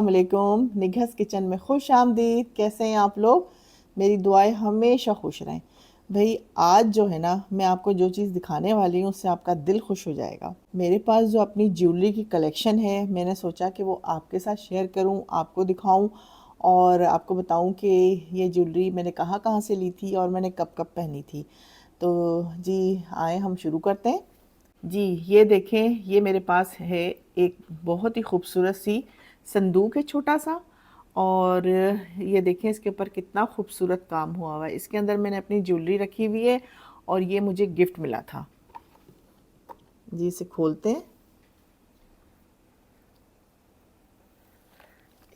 अस्सलामुअलैकुम, निघस किचन में खुश आमदीद। कैसे हैं आप लोग? मेरी दुआएं हमेशा खुश रहें। भाई आज जो है ना, मैं आपको जो चीज़ दिखाने वाली हूँ उससे आपका दिल खुश हो जाएगा। मेरे पास जो अपनी ज्वेलरी की कलेक्शन है, मैंने सोचा कि वो आपके साथ शेयर करूँ, आपको दिखाऊँ और आपको बताऊँ कि ये ज्वेलरी मैंने कहाँ कहाँ से ली थी और मैंने कब कब पहनी थी। तो जी आए हम शुरू करते हैं। जी, ये देखें, ये मेरे पास है एक बहुत ही खूबसूरत सी संदूक है छोटा-सा। और ये देखें इसके ऊपर कितना खूबसूरत काम हुआ हुआ है। इसके अंदर मैंने अपनी ज्वेलरी रखी हुई है और ये मुझे गिफ्ट मिला था। जी, इसे खोलते हैं।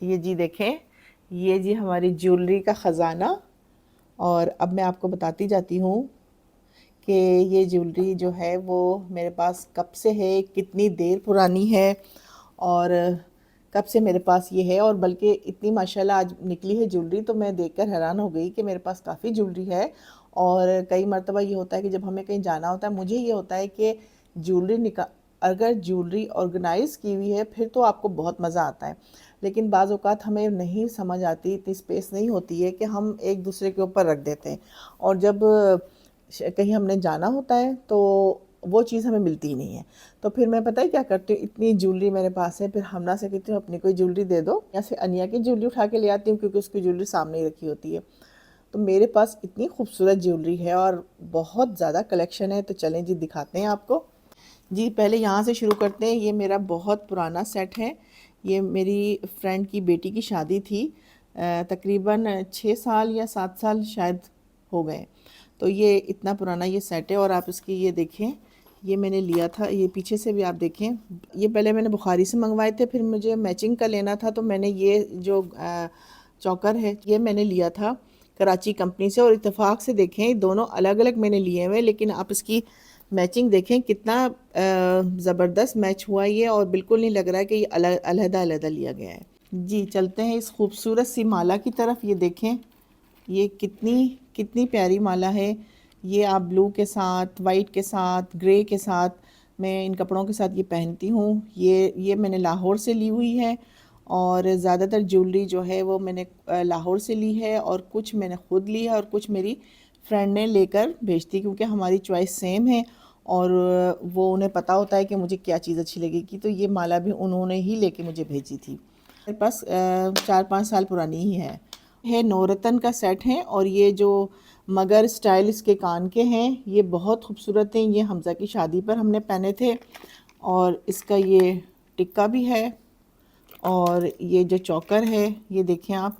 ये जी देखें, ये जी हमारी ज्वेलरी का ख़ज़ाना। और अब मैं आपको बताती जाती हूँ कि ये ज्वेलरी जो है वो मेरे पास कब से है, कितनी देर पुरानी है और कब से मेरे पास ये है। और बल्कि इतनी माशाल्लाह आज निकली है ज्वेलरी, तो मैं देखकर हैरान हो गई कि मेरे पास काफ़ी ज्वेलरी है। और कई मर्तबा ये होता है कि जब हमें कहीं जाना होता है, मुझे ये होता है कि अगर ज्वेलरी ऑर्गेनाइज़ की हुई है फिर तो आपको बहुत मज़ा आता है। लेकिन बाज़ औक़ात हमें नहीं समझ आती, इतनी स्पेस नहीं होती है कि हम एक दूसरे के ऊपर रख देते हैं। और जब कहीं हमने जाना होता है तो वो चीज़ हमें मिलती ही नहीं है। तो फिर मैं पता है क्या करती हूँ, इतनी ज्वेलरी मेरे पास है, फिर हमना से कहती हूँ अपनी कोई ज्वेलरी दे दो, या फिर अनिया की ज्वेलरी उठा के ले आती हूँ क्योंकि उसकी ज्वेलरी सामने ही रखी होती है। तो मेरे पास इतनी खूबसूरत ज्वेलरी है और बहुत ज़्यादा कलेक्शन है। तो चलें जी दिखाते हैं आपको। जी पहले यहाँ से शुरू करते हैं। ये मेरा बहुत पुराना सेट है। ये मेरी फ्रेंड की बेटी की शादी थी। तकरीबन 6 साल या 7 साल शायद हो गए। तो ये इतना पुराना ये सेट है। और आप इसकी ये देखें, ये मैंने लिया था, ये पीछे से भी आप देखें। ये पहले मैंने बुखारी से मंगवाए थे, फिर मुझे मैचिंग का लेना था तो मैंने ये जो चौकर है ये मैंने लिया था कराची कंपनी से। और इत्तेफाक से देखें दोनों अलग अलग मैंने लिए हुए, लेकिन आप इसकी मैचिंग देखें कितना ज़बरदस्त मैच हुआ ये। और बिल्कुल नहीं लग रहा है कि ये अलग-अलग लिया गया है। जी चलते हैं इस खूबसूरत सी माला की तरफ। ये देखें, ये कितनी कितनी प्यारी माला है। ये आप ब्लू के साथ, वाइट के साथ, ग्रे के साथ, मैं इन कपड़ों के साथ ये पहनती हूँ। ये मैंने लाहौर से ली हुई है। और ज़्यादातर ज्वेलरी जो है वो मैंने लाहौर से ली है, और कुछ मैंने ख़ुद ली है और कुछ मेरी फ्रेंड ने लेकर भेजती, क्योंकि हमारी चॉइस सेम है। और वो उन्हें पता होता है कि मुझे क्या चीज़ अच्छी लगेगी। तो ये माला भी उन्होंने ही लेके मुझे भेजी थी। मेरे पास 4-5 साल पुरानी ही है नौरतन का सेट है। और ये जो मगर स्टाइल इसके कान के हैं, ये बहुत खूबसूरत हैं। ये हमज़ा की शादी पर हमने पहने थे। और इसका ये टिक्का भी है, और ये जो चौकर है ये देखें आप।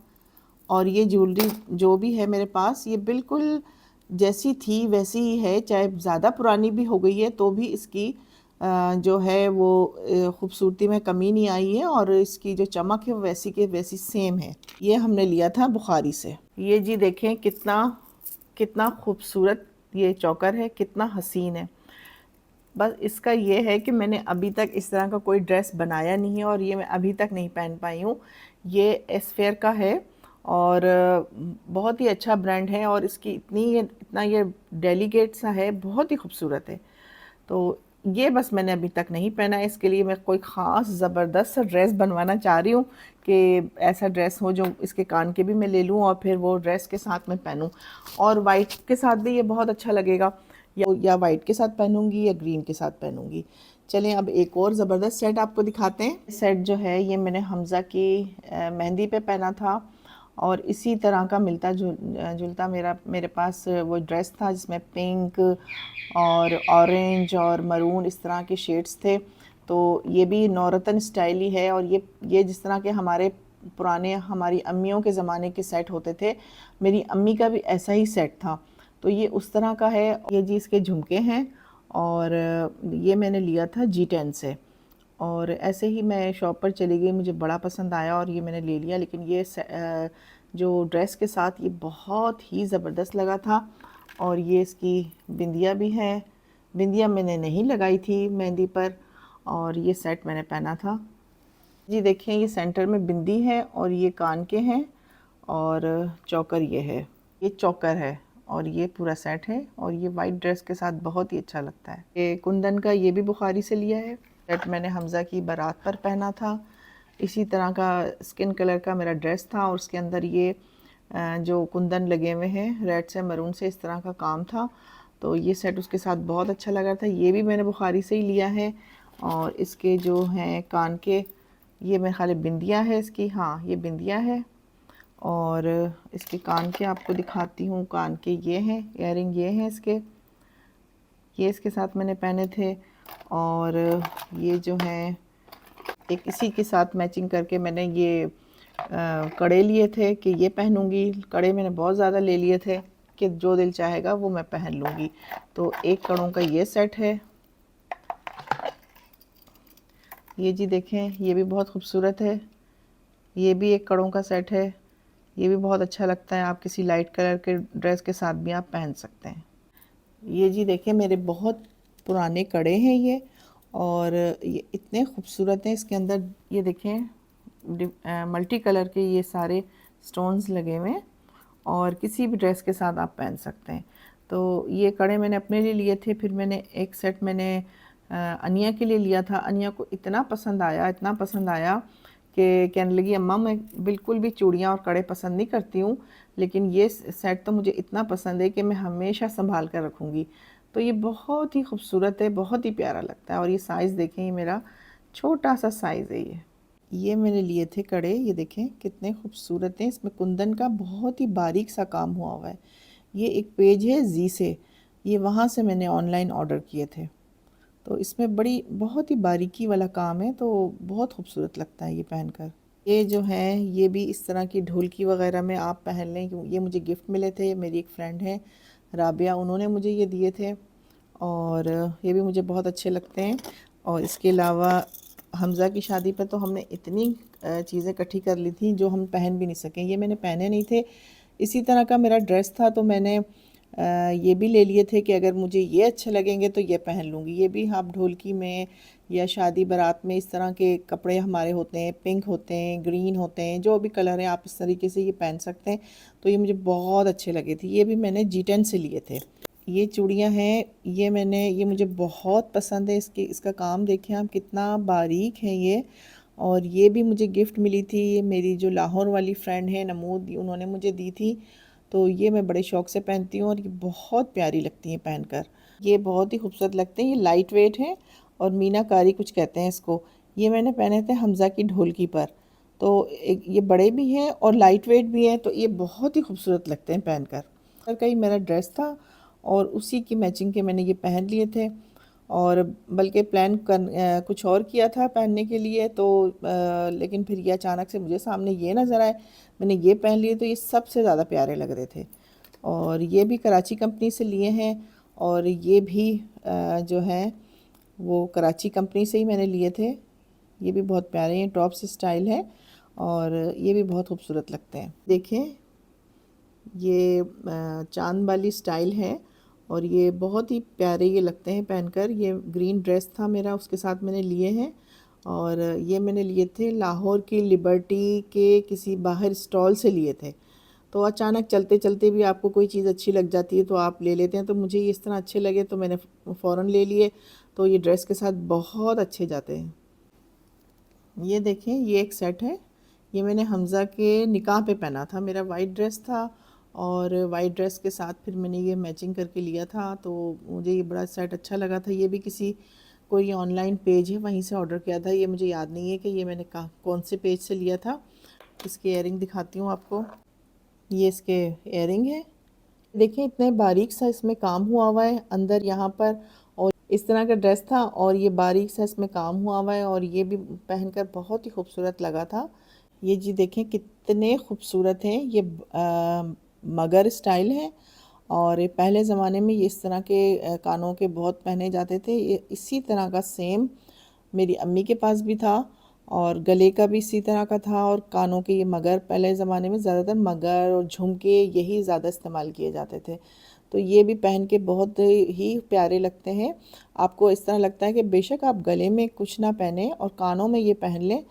और ये ज्वेलरी जो भी है मेरे पास, ये बिल्कुल जैसी थी वैसी ही है, चाहे ज़्यादा पुरानी भी हो गई है तो भी इसकी जो है वो खूबसूरती में कमी नहीं आई है। और इसकी जो चमक है वो वैसी के वैसी सेम है। ये हमने लिया था बुखारी से। ये जी देखें कितना कितना खूबसूरत ये चौकर है, कितना हसीन है। बस इसका ये है कि मैंने अभी तक इस तरह का कोई ड्रेस बनाया नहीं है और ये मैं अभी तक नहीं पहन पाई हूँ। ये एसफेयर का है और बहुत ही अच्छा ब्रांड है। और इसकी इतना ये डेलिकेट सा है, बहुत ही खूबसूरत है। तो ये बस मैंने अभी तक नहीं पहना है। इसके लिए मैं कोई ख़ास ज़बरदस्त सा ड्रेस बनवाना चाह रही हूँ कि ऐसा ड्रेस हो जो इसके कान के भी मैं ले लूँ और फिर वो ड्रेस के साथ मैं पहनूँ। और वाइट के साथ भी ये बहुत अच्छा लगेगा, या वाइट के साथ पहनूँगी या ग्रीन के साथ पहनूँगी। चलें अब एक और ज़बरदस्त सेट आपको दिखाते हैं। सेट जो है ये मैंने हमज़ा की मेहंदी पे पहना था। और इसी तरह का मिलता जुलता मेरे पास वो ड्रेस था जिसमें पिंक और ऑरेंज और मरून इस तरह के शेड्स थे। तो ये भी नौरतन स्टाइल ही है। और ये जिस तरह के हमारी अम्मियों के ज़माने के सेट होते थे, मेरी अम्मी का भी ऐसा ही सेट था। तो ये उस तरह का है। ये जी इसके झुमके हैं। और ये मैंने लिया था G10 से। और ऐसे ही मैं शॉप पर चली गई, मुझे बड़ा पसंद आया और ये मैंने ले लिया। लेकिन ये जो ड्रेस के साथ ये बहुत ही ज़बरदस्त लगा था। और ये इसकी बिंदिया भी है। बिंदिया मैंने नहीं लगाई थी मेहंदी पर, और ये सेट मैंने पहना था। जी देखें, ये सेंटर में बिंदी है और ये कान के हैं, और चौकर ये है। ये चौकर है और ये पूरा सेट है। और ये वाइट ड्रेस के साथ बहुत ही अच्छा लगता है। ये कुंदन का ये भी बुखारी से लिया है। सेट मैंने हमज़ा की बारात पर पहना था। इसी तरह का स्किन कलर का मेरा ड्रेस था और उसके अंदर ये जो कुंदन लगे हुए हैं रेड से मरून से, इस तरह का काम था। तो ये सेट उसके साथ बहुत अच्छा लगा था। ये भी मैंने बुखारी से ही लिया है। और इसके जो हैं कान के, ये मेरे ख्याल बिंदिया है इसकी, हाँ ये बिंदिया है। और इसके कान के आपको दिखाती हूँ, कान के ये हैं इयररिंग, ये हैं इसके, ये इसके साथ मैंने पहने थे। और ये जो हैं एक इसी के साथ मैचिंग करके मैंने ये कड़े लिए थे कि ये पहनूंगी। कड़े मैंने बहुत ज़्यादा ले लिए थे कि जो दिल चाहेगा वो मैं पहन लूँगी। तो एक कड़ों का ये सेट है, ये जी देखें, ये भी बहुत खूबसूरत है। ये भी एक कड़ों का सेट है, ये भी बहुत अच्छा लगता है। आप किसी लाइट कलर के ड्रेस के साथ भी आप पहन सकते हैं। ये जी देखें, मेरे बहुत पुराने कड़े हैं ये, और ये इतने खूबसूरत हैं। इसके अंदर ये देखें मल्टी कलर के ये सारे स्टोन्स लगे हुए हैं, और किसी भी ड्रेस के साथ आप पहन सकते हैं। तो ये कड़े मैंने अपने लिए लिए थे। फिर मैंने एक सेट मैंने अनिया के लिए लिया था। अनिया को इतना पसंद आया, इतना पसंद आया कि कहने लगी अम्मा मैं बिल्कुल भी चूड़ियाँ और कड़े पसंद नहीं करती हूँ, लेकिन ये सेट तो मुझे इतना पसंद है कि मैं हमेशा संभाल कर रखूँगी। तो ये बहुत ही खूबसूरत है, बहुत ही प्यारा लगता है। और ये साइज़ देखें, ये मेरा छोटा सा साइज़ है। ये मैंने लिए थे कड़े, ये देखें कितने खूबसूरत हैं। इसमें कुंदन का बहुत ही बारीक सा काम हुआ हुआ है। ये एक पेज है जी से, ये वहाँ से मैंने ऑनलाइन ऑर्डर किए थे। तो इसमें बड़ी बहुत ही बारीकी वाला काम है, तो बहुत खूबसूरत लगता है ये पहनकर। ये जो है ये भी इस तरह की ढोलकी वगैरह में आप पहन लें। ये मुझे गिफ्ट मिले थे, मेरी एक फ्रेंड है राबिया, उन्होंने मुझे ये दिए थे, और ये भी मुझे बहुत अच्छे लगते हैं। और इसके अलावा हमज़ा की शादी पर तो हमने इतनी चीज़ें इकट्ठी कर ली थी जो हम पहन भी नहीं सकें। ये मैंने पहने नहीं थे। इसी तरह का मेरा ड्रेस था, तो मैंने ये भी ले लिए थे कि अगर मुझे ये अच्छे लगेंगे तो ये पहन लूँगी। ये भी आप ढोलकी में या शादी बारात में इस तरह के कपड़े हमारे होते हैं, पिंक होते हैं, ग्रीन होते हैं, जो भी कलर है आप इस तरीके से ये पहन सकते हैं। तो ये मुझे बहुत अच्छे लगे थे। ये भी मैंने G10 से लिए थे। ये चूड़ियाँ हैं, ये मुझे बहुत पसंद है। इसका काम देखें आप कितना बारीक है ये। और ये भी मुझे गिफ्ट मिली थी, ये मेरी जो लाहौर वाली फ्रेंड है नमूद, उन्होंने मुझे दी थी। तो ये मैं बड़े शौक़ से पहनती हूँ और ये बहुत प्यारी लगती हैं पहनकर। ये बहुत ही खूबसूरत लगते हैं। ये लाइट वेट हैं और मीनाकारी कुछ कहते हैं इसको। ये मैंने पहने थे हमज़ा की ढोलकी पर। तो एक ये बड़े भी हैं और लाइट वेट भी हैं, तो ये बहुत ही खूबसूरत लगते हैं पहनकर। का ही मेरा ड्रेस था और उसी की मैचिंग के मैंने ये पहन लिए थे। और बल्कि प्लान कुछ और किया था पहनने के लिए, तो लेकिन फिर ये अचानक से मुझे सामने ये नज़र आए, मैंने ये पहन लिए, तो ये सबसे ज़्यादा प्यारे लग रहे थे। और ये भी कराची कंपनी से लिए हैं, और ये भी जो हैं वो कराची कंपनी से ही मैंने लिए थे। ये भी बहुत प्यारे हैं, टॉप्स स्टाइल है, और ये भी बहुत खूबसूरत लगते हैं। देखें, ये चांद वाली स्टाइल है, और ये बहुत ही प्यारे ये लगते हैं पहनकर। ये ग्रीन ड्रेस था मेरा, उसके साथ मैंने लिए हैं। और ये मैंने लिए थे लाहौर की लिबर्टी के किसी बाहर स्टॉल से लिए थे। तो अचानक चलते चलते भी आपको कोई चीज़ अच्छी लग जाती है तो आप ले लेते हैं। तो मुझे ये इस तरह अच्छे लगे तो मैंने फ़ौरन ले लिए। तो ये ड्रेस के साथ बहुत अच्छे जाते हैं। ये देखें, ये एक सेट है, ये मैंने हमज़ा के निकाह पे पहना था। मेरा वाइट ड्रेस था, और वाइट ड्रेस के साथ फिर मैंने ये मैचिंग करके लिया था। तो मुझे ये बड़ा सेट अच्छा लगा था। ये भी किसी कोई ऑनलाइन पेज है वहीं से ऑर्डर किया था। ये मुझे याद नहीं है कि ये मैंने कौन से पेज से लिया था। इसके इयररिंग दिखाती हूँ आपको। ये इसके इयररिंग है, देखिए इतने बारीक सा इसमें काम हुआ हुआ है अंदर यहाँ पर। और इस तरह का ड्रेस था और ये बारीक सा इसमें काम हुआ हुआ है, और ये भी पहनकर बहुत ही खूबसूरत लगा था। ये जी देखें कितने खूबसूरत हैं। ये मगर स्टाइल है, और ये पहले ज़माने में ये इस तरह के कानों के बहुत पहने जाते थे। ये इसी तरह का सेम मेरी अम्मी के पास भी था, और गले का भी इसी तरह का था, और कानों के ये मगर, पहले ज़माने में ज़्यादातर मगर और झुमके यही ज़्यादा इस्तेमाल किए जाते थे। तो ये भी पहन के बहुत ही प्यारे लगते हैं। आपको इस तरह लगता है कि बेशक आप गले में कुछ ना पहने और कानों में ये पहन लें,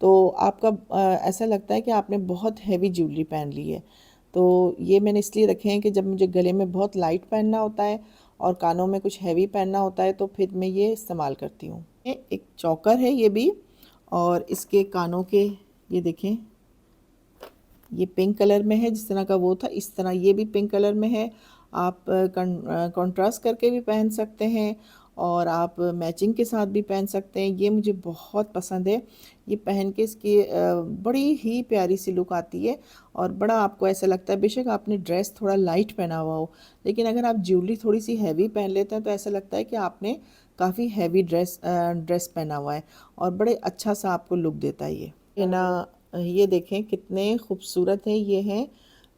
तो आपका ऐसा लगता है कि आपने बहुत हैवी ज्वेलरी पहन ली है। तो ये मैंने इसलिए रखे हैं कि जब मुझे गले में बहुत लाइट पहनना होता है और कानों में कुछ हैवी पहनना होता है, तो फिर मैं ये इस्तेमाल करती हूँ। एक चौकर है ये भी, और इसके कानों के ये देखें, ये पिंक कलर में है, जिस तरह का वो था इस तरह ये भी पिंक कलर में है। आप कंट्रास्ट करके भी पहन सकते हैं और आप मैचिंग के साथ भी पहन सकते हैं। ये मुझे बहुत पसंद है। ये पहन के इसकी बड़ी ही प्यारी सी लुक आती है और बड़ा आपको ऐसा लगता है, बेशक आपने ड्रेस थोड़ा लाइट पहना हुआ हो, लेकिन अगर आप ज्वेलरी थोड़ी सी हैवी पहन लेते हैं तो ऐसा लगता है कि आपने काफ़ी हैवी ड्रेस पहना हुआ है और बड़े अच्छा सा आपको लुक देता है ये ना। ये देखें कितने खूबसूरत हैं ये हैं।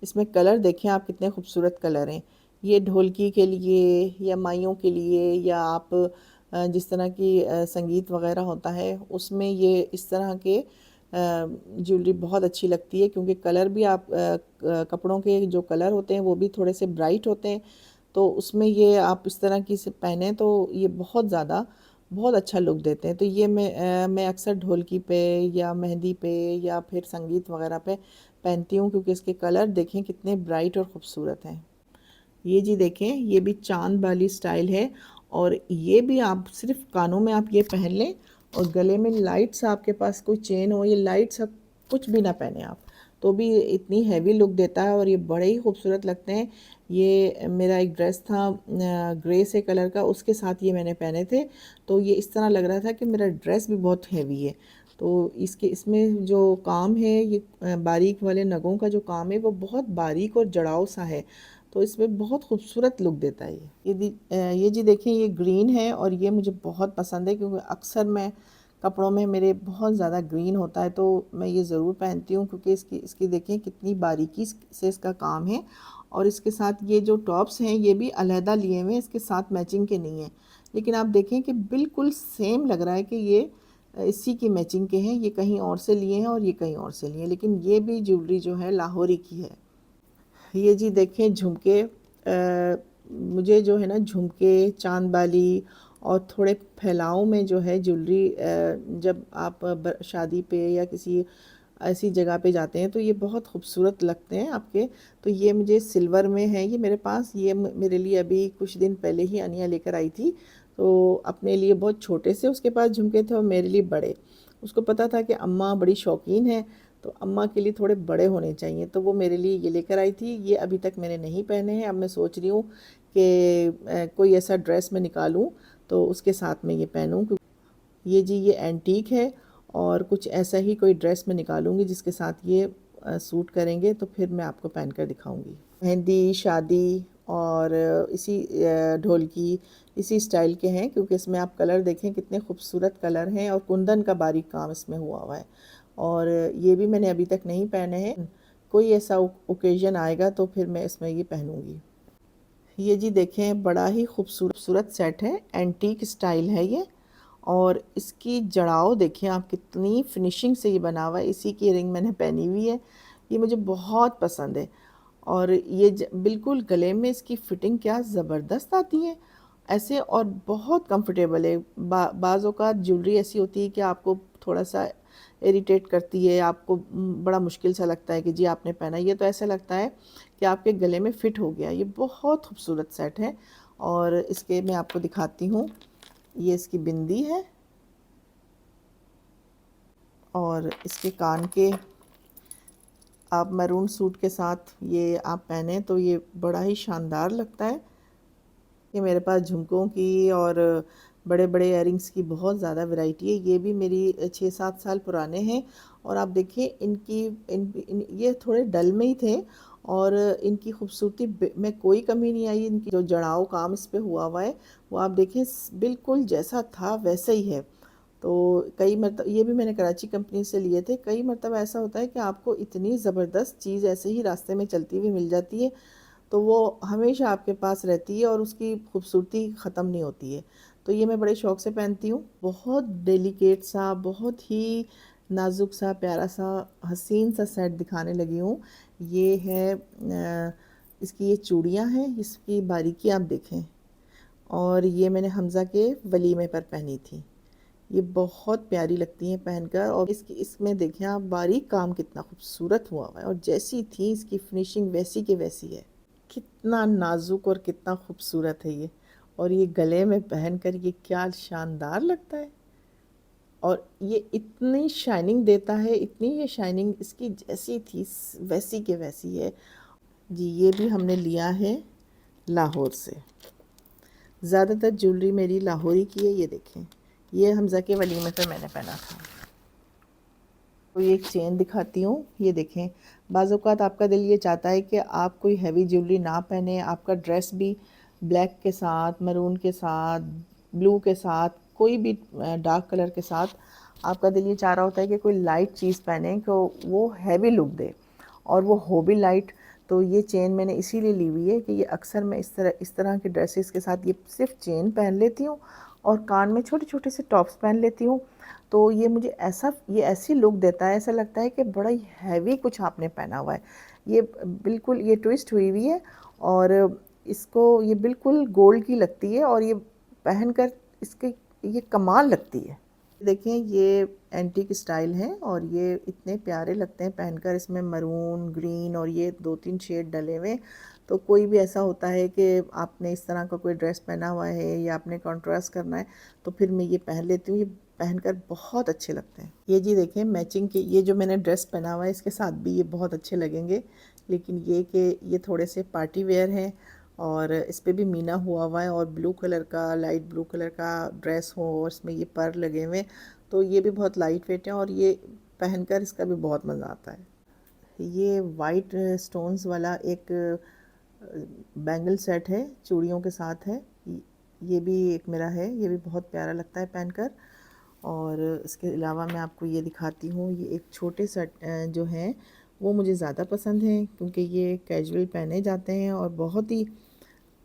इसमें कलर देखें आप, कितने खूबसूरत कलर हैं। ये ढोलकी के लिए या माइयों के लिए, या आप जिस तरह की संगीत वगैरह होता है उसमें ये इस तरह के ज्वेलरी बहुत अच्छी लगती है, क्योंकि कलर भी आप कपड़ों के जो कलर होते हैं वो भी थोड़े से ब्राइट होते हैं, तो उसमें ये आप इस तरह की से पहने तो ये बहुत ज़्यादा बहुत अच्छा लुक देते हैं। तो ये मैं अक्सर ढोलकी पे या मेहंदी पे या फिर संगीत वगैरह पे पहनती हूँ, क्योंकि इसके कलर देखें कितने ब्राइट और ख़ूबसूरत हैं। ये जी देखें, ये भी चांद वाली स्टाइल है और ये भी आप सिर्फ कानों में आप ये पहन लें और गले में लाइट सा आपके पास कोई चेन हो, ये लाइट सा कुछ भी ना पहने आप तो भी इतनी हैवी लुक देता है और ये बड़े ही खूबसूरत लगते हैं। ये मेरा एक ड्रेस था ग्रे से कलर का, उसके साथ ये मैंने पहने थे, तो ये इस तरह लग रहा था कि मेरा ड्रेस भी बहुत हैवी है। तो इसमें जो काम है ये बारीक वाले नगों का जो काम है वो बहुत बारीक और जड़ाव सा है, तो इसमें बहुत खूबसूरत लुक देता है ये जी देखें, ये ग्रीन है और ये मुझे बहुत पसंद है, क्योंकि अक्सर मैं कपड़ों में मेरे बहुत ज़्यादा ग्रीन होता है तो मैं ये ज़रूर पहनती हूँ, क्योंकि इसकी इसकी देखें कितनी बारीकी से इसका काम है। और इसके साथ ये जो टॉप्स हैं ये भी अलहदा लिए हुए हैं, इसके साथ मैचिंग के नहीं हैं, लेकिन आप देखें कि बिल्कुल सेम लग रहा है कि ये इसी की मैचिंग के हैं। ये कहीं और से लिए हैं और ये कहीं और से लिए हैं, लेकिन ये भी ज्वेलरी जो है लाहौरी की है। ये जी देखें झुमके, मुझे जो है ना झुमके, चांद बाली और थोड़े फैलाव में जो है ज्वेलरी, जब आप शादी पे या किसी ऐसी जगह पे जाते हैं तो ये बहुत खूबसूरत लगते हैं आपके। तो ये मुझे सिल्वर में है ये मेरे पास, ये मेरे लिए अभी कुछ दिन पहले ही अनिया लेकर आई थी। तो अपने लिए बहुत छोटे से उसके पास झुमके थे और मेरे लिए बड़े। उसको पता था कि अम्मा बड़ी शौकीन है, तो अम्मा के लिए थोड़े बड़े होने चाहिए, तो वो मेरे लिए ये लेकर आई थी। ये अभी तक मैंने नहीं पहने हैं, अब मैं सोच रही हूँ कि कोई ऐसा ड्रेस मैं निकालूँ तो उसके साथ में ये पहनूँ। ये जी ये एंटीक है और कुछ ऐसा ही कोई ड्रेस मैं निकालूंगी जिसके साथ ये सूट करेंगे, तो फिर मैं आपको पहन कर दिखाऊंगी। मेहंदी, शादी और इसी ढोलकी इसी स्टाइल के हैं, क्योंकि इसमें आप कलर देखें कितने खूबसूरत कलर हैं और कुंदन का बारीक काम इसमें हुआ हुआ है। और ये भी मैंने अभी तक नहीं पहने हैं, कोई ऐसा ओकेजन आएगा तो फिर मैं इसमें ये पहनूंगी। ये जी देखें, बड़ा ही खूबसूरत सेट है, एंटीक स्टाइल है ये। और इसकी जड़ाव देखें आप, कितनी फिनिशिंग से ये बना हुआ है। इसी की रिंग मैंने पहनी हुई है, ये मुझे बहुत पसंद है। और ये बिल्कुल गले में इसकी फिटिंग क्या ज़बरदस्त आती है ऐसे, और बहुत कंफर्टेबल है। बाज़ औक़ात ज्वेलरी ऐसी होती है कि आपको थोड़ा सा इरिटेट करती है, आपको बड़ा मुश्किल सा लगता है कि जी आपने पहना, ये तो ऐसा लगता है कि आपके गले में फ़िट हो गया। ये बहुत खूबसूरत सेट है और इसके मैं आपको दिखाती हूँ। ये इसकी बिंदी है और इसके कान के आप मैरून सूट के साथ ये आप पहने तो ये बड़ा ही शानदार लगता है। ये मेरे पास झुमकों की और बड़े बड़े इयररिंग्स की बहुत ज़्यादा वैरायटी है। ये भी मेरी 6-7 साल पुराने हैं और आप देखिए ये थोड़े डल में ही थे और इनकी खूबसूरती में कोई कमी नहीं आई। इनकी जो जड़ाव काम इस पे हुआ हुआ है वो आप देखें बिल्कुल जैसा था वैसा ही है। तो कई मरतबा ये भी मैंने कराची कंपनी से लिए थे। कई मरतबा ऐसा होता है कि आपको इतनी ज़बरदस्त चीज़ ऐसे ही रास्ते में चलती हुई मिल जाती है, तो वो हमेशा आपके पास रहती है और उसकी खूबसूरती ख़त्म नहीं होती है। तो ये मैं बड़े शौक़ से पहनती हूँ। बहुत डेलिकेट सा, बहुत ही नाज़ुक सा, प्यारा सा, हसीन सा सेट दिखाने लगी हूँ। ये है इसकी ये चूड़ियाँ हैं, इसकी बारीकी आप देखें। और ये मैंने हमज़ा के वलीमे पर पहनी थी। ये बहुत प्यारी लगती हैं पहनकर, और इसमें देखें आप बारीक काम कितना खूबसूरत हुआ हुआ है और जैसी थी इसकी फिनिशिंग वैसी की वैसी है। कितना नाजुक और कितना खूबसूरत है ये, और ये गले में पहनकर ये क्या शानदार लगता है। और ये इतनी शाइनिंग देता है, इतनी ये शाइनिंग इसकी जैसी थी वैसी के वैसी है जी। ये भी हमने लिया है लाहौर से। ज़्यादातर ज्वेलरी मेरी लाहौरी की है। ये देखें, ये हमज़ा के वलीमे पे मैंने पहना था। तो ये एक चेन दिखाती हूँ। ये देखें, बाज़ औक़ात आपका दिल ये चाहता है कि आप कोई हैवी ज्वेलरी ना पहने, आपका ड्रेस भी ब्लैक के साथ, मरून के साथ, ब्लू के साथ, कोई भी डार्क कलर के साथ आपका दिल ये चाह रहा होता है कि कोई लाइट चीज़ पहने तो वो हैवी लुक दे और वो हो भी लाइट। तो ये चेन मैंने इसीलिए ली हुई है कि ये अक्सर मैं इस तरह के ड्रेसेस के साथ ये सिर्फ चेन पहन लेती हूँ और कान में छोटे छोटे से टॉप्स पहन लेती हूँ। तो ये ऐसी लुक देता है, ऐसा लगता है कि बड़ा ही हैवी कुछ आपने पहना हुआ है। ये बिल्कुल ये ट्विस्ट हुई हुई है और इसको ये बिल्कुल गोल्ड की लगती है और ये पहनकर इसके ये कमाल लगती है। देखें, ये एंटीक स्टाइल है और ये इतने प्यारे लगते हैं पहनकर। इसमें मरून, ग्रीन और ये 2-3 शेड डले हुए। तो कोई भी ऐसा होता है कि आपने इस तरह का कोई ड्रेस पहना हुआ है या आपने कॉन्ट्रास्ट करना है तो फिर मैं ये पहन लेती हूँ। ये पहनकर बहुत अच्छे लगते हैं। ये जी देखें, मैचिंग के ये जो मैंने ड्रेस पहना हुआ है इसके साथ भी ये बहुत अच्छे लगेंगे। लेकिन ये कि ये थोड़े से पार्टी वेयर हैं और इस पे भी मीना हुआ हुआ है और ब्लू कलर का, लाइट ब्लू कलर का ड्रेस हो और इसमें ये पर लगे हुए, तो ये भी बहुत लाइट वेट है और ये पहनकर इसका भी बहुत मज़ा आता है। ये वाइट स्टोन्स वाला एक बैंगल सेट है, चूड़ियों के साथ है। ये भी एक मेरा है, ये भी बहुत प्यारा लगता है पहनकर। और इसके अलावा मैं आपको ये दिखाती हूँ, ये एक छोटे सेट जो हैं वो मुझे ज़्यादा पसंद हैं क्योंकि ये कैजुअल पहने जाते हैं और बहुत ही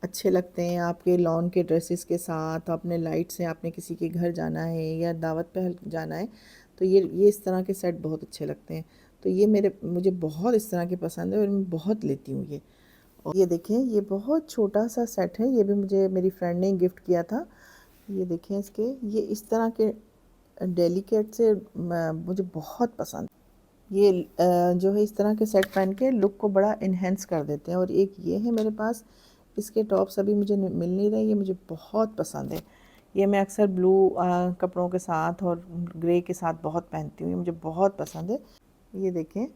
अच्छे लगते हैं आपके लॉन के ड्रेसेस के साथ। अपने लाइट से आपने किसी के घर जाना है या दावत पे जाना है तो ये इस तरह के सेट बहुत अच्छे लगते हैं। तो ये मुझे बहुत इस तरह के पसंद है और मैं बहुत लेती हूँ ये। और ये देखें, ये बहुत छोटा सा सेट है, ये भी मुझे मेरी फ्रेंड ने गिफ्ट किया था। ये देखें इसके, ये इस तरह के डेलिकेट से मुझे बहुत पसंद। ये जो है इस तरह के सेट पहन के लुक को बड़ा इन्हेंस कर देते हैं। और एक ये है मेरे पास, इसके टॉप्स अभी मुझे मिल नहीं रहे, ये मुझे बहुत पसंद है। ये मैं अक्सर ब्लू कपड़ों के साथ और ग्रे के साथ बहुत पहनती हूँ, ये मुझे बहुत पसंद है। ये देखें,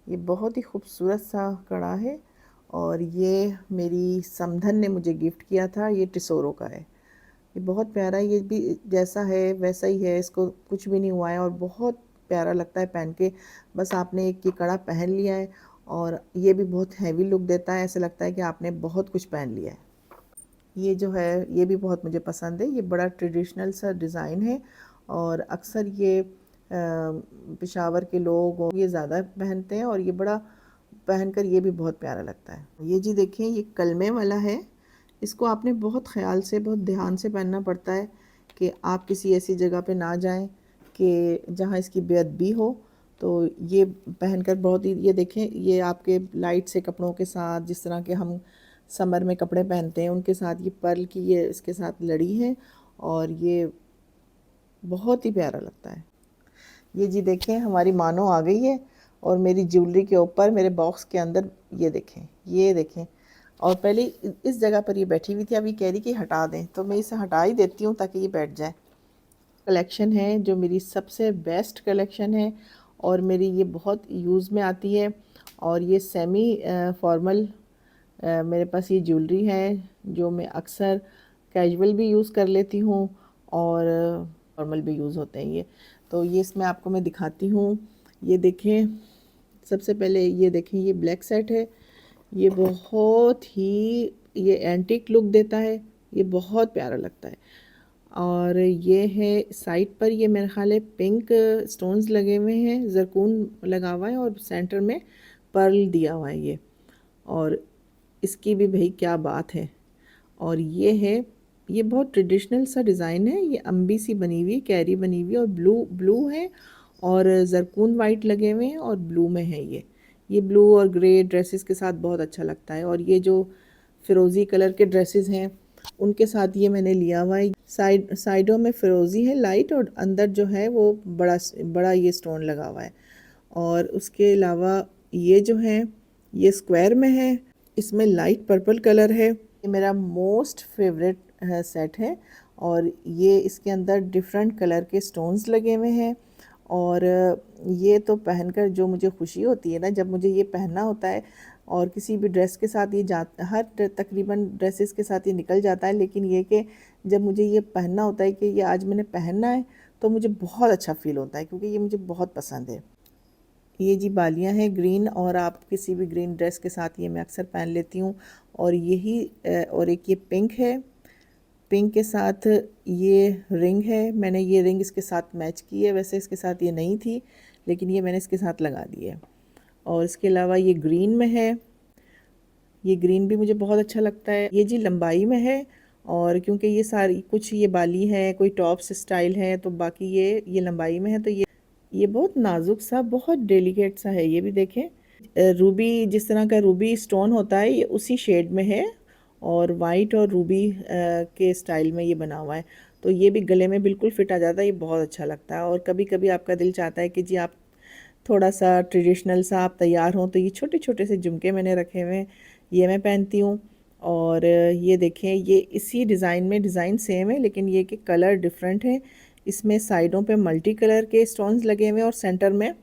ये बहुत ही खूबसूरत सा कड़ा है और ये मेरी समधन ने मुझे गिफ्ट किया था। ये टिसोरो का है, ये बहुत प्यारा है। ये भी जैसा है वैसा ही है, इसको कुछ भी नहीं हुआ है और बहुत प्यारा लगता है पहन के। बस आपने एक ये कड़ा पहन लिया है और ये भी बहुत हैवी लुक देता है, ऐसा लगता है कि आपने बहुत कुछ पहन लिया है। ये जो है ये भी बहुत मुझे पसंद है, ये बड़ा ट्रेडिशनल सा डिज़ाइन है और अक्सर ये पेशावर के लोग ये ज़्यादा पहनते हैं और ये बड़ा पहनकर ये भी बहुत प्यारा लगता है। ये जी देखें, ये कलमे वाला है, इसको आपने बहुत ख़याल से, बहुत ध्यान से पहनना पड़ता है कि आप किसी ऐसी जगह पे ना जाएं कि जहाँ इसकी बेअदबी हो। तो ये पहनकर बहुत ही, ये देखें, ये आपके लाइट से कपड़ों के साथ, जिस तरह के हम समर में कपड़े पहनते हैं उनके साथ ये पर्ल की ये इसके साथ लड़ी है और ये बहुत ही प्यारा लगता है। ये जी देखें, हमारी मानो आ गई है और मेरी ज्वेलरी के ऊपर मेरे बॉक्स के अंदर ये देखें, ये देखें। और पहले इस जगह पर ये बैठी हुई थी, अभी कह रही कि हटा दें, तो मैं इसे हटा ही देती हूँ ताकि ये बैठ जाए। कलेक्शन है जो मेरी सबसे बेस्ट कलेक्शन है और मेरी ये बहुत यूज़ में आती है। और ये सेमी फॉर्मल मेरे पास ये ज्वेलरी है जो मैं अक्सर कैजुअल भी यूज़ कर लेती हूँ और फॉर्मल भी यूज़ होते हैं ये। तो ये इसमें आपको मैं दिखाती हूँ। ये देखें, सबसे पहले ये देखें, ये ब्लैक सेट है, ये बहुत ही ये एंटीक लुक देता है, ये बहुत प्यारा लगता है। और ये है साइड पर, ये मेरे ख्याल है पिंक स्टोन्स लगे हुए हैं, ज़रकून लगा हुआ है और सेंटर में पर्ल दिया हुआ है ये। और इसकी भी भाई क्या बात है। और ये बहुत ट्रेडिशनल सा डिज़ाइन है, ये अम्बी सी बनी हुई, कैरी बनी हुई और ब्लू ब्लू है और ज़रकून वाइट लगे हुए हैं और ब्लू में है ये ब्लू और ग्रे ड्रेसेस के साथ बहुत अच्छा लगता है। और ये जो फ़िरोज़ी कलर के ड्रेसेस हैं उनके साथ ये मैंने लिया हुआ है। साइडों में फ़िरोज़ी है लाइट और अंदर जो है वो बड़ा बड़ा ये स्टोन लगा हुआ है। और उसके अलावा ये जो है ये स्क्वायर में है, इसमें लाइट पर्पल कलर है। ये मेरा मोस्ट फेवरेट सेट है और ये इसके अंदर डिफरेंट कलर के स्टोन्स लगे हुए हैं। और ये तो पहनकर जो मुझे खुशी होती है ना, जब मुझे ये पहनना होता है, और किसी भी ड्रेस के साथ ये जा हर तकरीबन ड्रेसेस के साथ ये निकल जाता है, लेकिन ये कि जब मुझे ये पहनना होता है कि ये आज मैंने पहनना है, तो मुझे बहुत अच्छा फ़ील होता है, क्योंकि ये मुझे बहुत पसंद है। ये जी बालियाँ हैं ग्रीन, और आप किसी भी ग्रीन ड्रेस के साथ ये मैं अक्सर पहन लेती हूँ। और यही और एक ये पिंक है, पिंक के साथ ये रिंग है। मैंने ये रिंग इसके साथ मैच की है, वैसे इसके साथ ये नहीं थी, लेकिन ये मैंने इसके साथ लगा दी है। और इसके अलावा ये ग्रीन में है, ये ग्रीन भी मुझे बहुत अच्छा लगता है। ये जी लंबाई में है, और क्योंकि ये सारी कुछ ये बाली है, कोई टॉप्स स्टाइल है, तो बाकी ये लंबाई में है, तो ये बहुत नाजुक सा, बहुत डेलिकेट सा है। ये भी देखें, रूबी, जिस तरह का रूबी स्टोन होता है, ये उसी शेड में है, और वाइट और रूबी के स्टाइल में ये बना हुआ है। तो ये भी गले में बिल्कुल फिट आ जाता है, ये बहुत अच्छा लगता है। और कभी कभी आपका दिल चाहता है कि जी आप थोड़ा सा ट्रेडिशनल सा आप तैयार हों, तो ये छोटे छोटे से झुमके मैंने रखे हुए हैं, ये मैं पहनती हूँ। और ये देखें, ये इसी डिज़ाइन में, डिज़ाइन सेम है, लेकिन ये कि कलर डिफरेंट है। इसमें साइडों पे मल्टी कलर के स्टोन्स लगे हुए हैं, और सेंटर में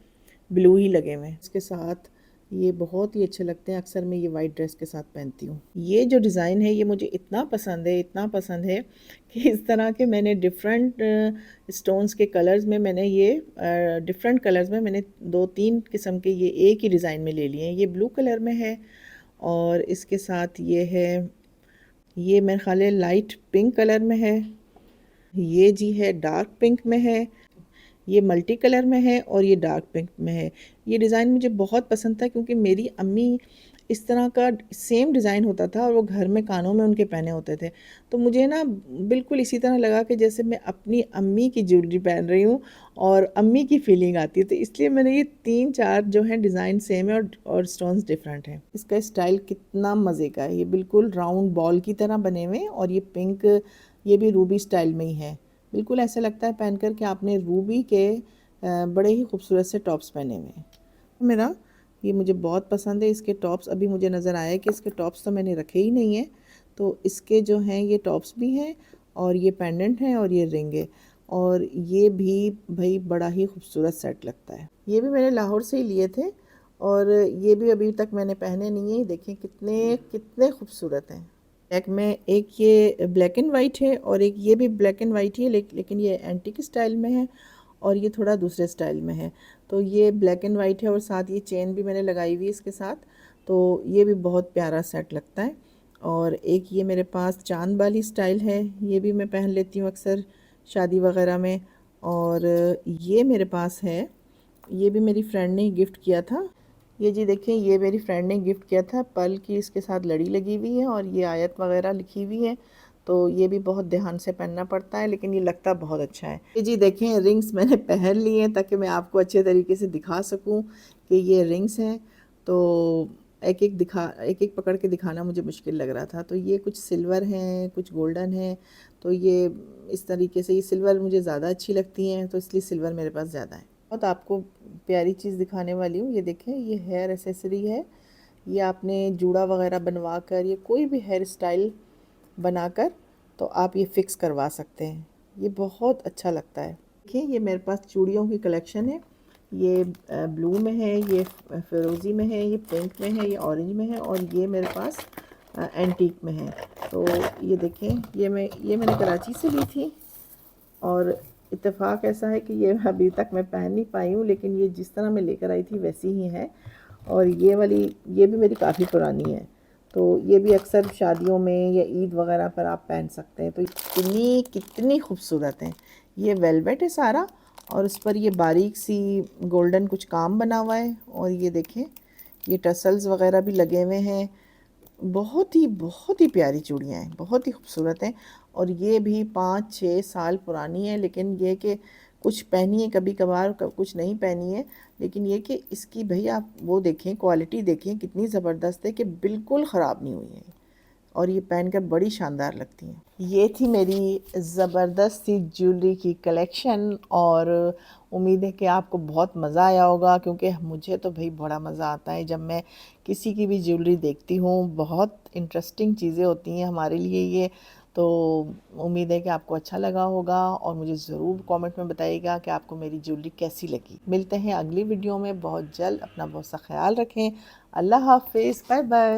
ब्लू ही लगे हुए हैं। इसके साथ ये बहुत ही अच्छे लगते हैं, अक्सर मैं ये वाइट ड्रेस के साथ पहनती हूँ। ये जो डिज़ाइन है, ये मुझे इतना पसंद है, इतना पसंद है कि इस तरह के मैंने डिफरेंट स्टोन्स के कलर्स में, मैंने ये डिफरेंट कलर्स में मैंने 2-3 किस्म के ये एक ही डिज़ाइन में ले लिए हैं। ये ब्लू कलर में है, और इसके साथ ये है, ये मेरे ख्याल है लाइट पिंक कलर में है, ये जी है डार्क पिंक में है, ये मल्टी कलर में है, और ये डार्क पिंक में है। ये डिज़ाइन मुझे बहुत पसंद था, क्योंकि मेरी अम्मी इस तरह का सेम डिज़ाइन होता था, और वो घर में कानों में उनके पहने होते थे। तो मुझे ना बिल्कुल इसी तरह लगा कि जैसे मैं अपनी अम्मी की ज्वेलरी पहन रही हूँ, और अम्मी की फीलिंग आती है। तो इसलिए मैंने ये 3-4 जो हैं डिज़ाइन सेम है, और स्टोन्स डिफरेंट हैं। इसका स्टाइल कितना मज़े का है, ये बिल्कुल राउंड बॉल की तरह बने हुए हैं, और ये पिंक, ये भी रूबी स्टाइल में ही है। बिल्कुल ऐसा लगता है पहनकर कि आपने रूबी के बड़े ही खूबसूरत से टॉप्स पहने हुए हैं। मेरा ये मुझे बहुत पसंद है। इसके टॉप्स, अभी मुझे नज़र आया कि इसके टॉप्स तो मैंने रखे ही नहीं हैं, तो इसके जो हैं ये टॉप्स भी हैं, और ये पेंडेंट हैं, और ये रिंग है, और ये भी भाई बड़ा ही खूबसूरत सेट लगता है। ये भी मैंने लाहौर से ही लिए थे, और ये भी अभी तक मैंने पहने नहीं है। देखें कितने कितने खूबसूरत हैं। बैक में एक ये ब्लैक एंड वाइट है, और एक ये भी ब्लैक एंड वाइट ही है, लेकिन ये एंटीक स्टाइल में है, और ये थोड़ा दूसरे स्टाइल में है। तो ये ब्लैक एंड वाइट है, और साथ ये चेन भी मैंने लगाई हुई है इसके साथ। तो ये भी बहुत प्यारा सेट लगता है। और एक ये मेरे पास चांद वाली स्टाइल है, ये भी मैं पहन लेती हूँ अक्सर शादी वगैरह में। और ये मेरे पास है, ये भी मेरी फ्रेंड ने गिफ्ट किया था। ये जी देखें, ये मेरी फ्रेंड ने गिफ्ट किया था, पर्ल की इसके साथ लड़ी लगी हुई है, और ये आयत वगैरह लिखी हुई है। तो ये भी बहुत ध्यान से पहनना पड़ता है, लेकिन ये लगता बहुत अच्छा है। ये जी देखें, रिंग्स मैंने पहन ली हैं, ताकि मैं आपको अच्छे तरीके से दिखा सकूं कि ये रिंग्स हैं। तो एक एक पकड़ के दिखाना मुझे मुश्किल लग रहा था। तो ये कुछ सिल्वर हैं, कुछ गोल्डन हैं। तो ये इस तरीके से, ये सिल्वर मुझे ज़्यादा अच्छी लगती हैं, तो इसलिए सिल्वर मेरे पास ज़्यादा है। बहुत आपको प्यारी चीज़ दिखाने वाली हूँ। ये देखें, ये हेयर एसेसरी है। ये आपने जूड़ा वगैरह बनवा कर, ये कोई भी हेयर स्टाइल बनाकर, तो आप ये फ़िक्स करवा सकते हैं। ये बहुत अच्छा लगता है। देखिए, ये मेरे पास चूड़ियों की कलेक्शन है। ये ब्लू में है, ये फ़िरोज़ी में है, ये पिंक में है, ये ऑरेंज में है, और ये मेरे पास एंटीक में है। तो ये देखें, ये मैंने कराची से ली थी, और इत्तेफ़ाक ऐसा है कि ये अभी तक मैं पहन नहीं पाई हूँ, लेकिन ये जिस तरह मैं लेकर आई थी वैसी ही है। और ये वाली, ये भी मेरी काफ़ी पुरानी है। तो ये भी अक्सर शादियों में या ईद वगैरह पर आप पहन सकते हैं। तो कितनी कितनी खूबसूरत हैं। ये वेलवेट है सारा, और उस पर ये बारीक सी गोल्डन कुछ काम बना हुआ है। और ये देखें, ये टसल्स वगैरह भी लगे हुए हैं। बहुत ही प्यारी चूड़ियाँ हैं, बहुत ही खूबसूरत हैं। और ये भी 5-6 साल पुरानी है, लेकिन ये कि कुछ पहनी है कभी कभार, कुछ नहीं पहनी है। लेकिन ये कि इसकी भाई आप वो देखें, क्वालिटी देखें कितनी ज़बरदस्त है, कि बिल्कुल ख़राब नहीं हुई है, और ये पहनकर बड़ी शानदार लगती हैं। ये थी मेरी ज़बरदस्त सी ज्वेलरी की कलेक्शन, और उम्मीद है कि आपको बहुत मज़ा आया होगा, क्योंकि मुझे तो भाई बड़ा मज़ा आता है जब मैं किसी की भी ज्वेलरी देखती हूँ। बहुत इंटरेस्टिंग चीज़ें होती हैं हमारे लिए ये, तो उम्मीद है कि आपको अच्छा लगा होगा और मुझे ज़रूर कमेंट में बताइएगा कि आपको मेरी ज्वेलरी कैसी लगी। मिलते हैं अगली वीडियो में बहुत जल्द। अपना बहुत सा ख्याल रखें। अल्लाह हाफ़िज़। Bye bye.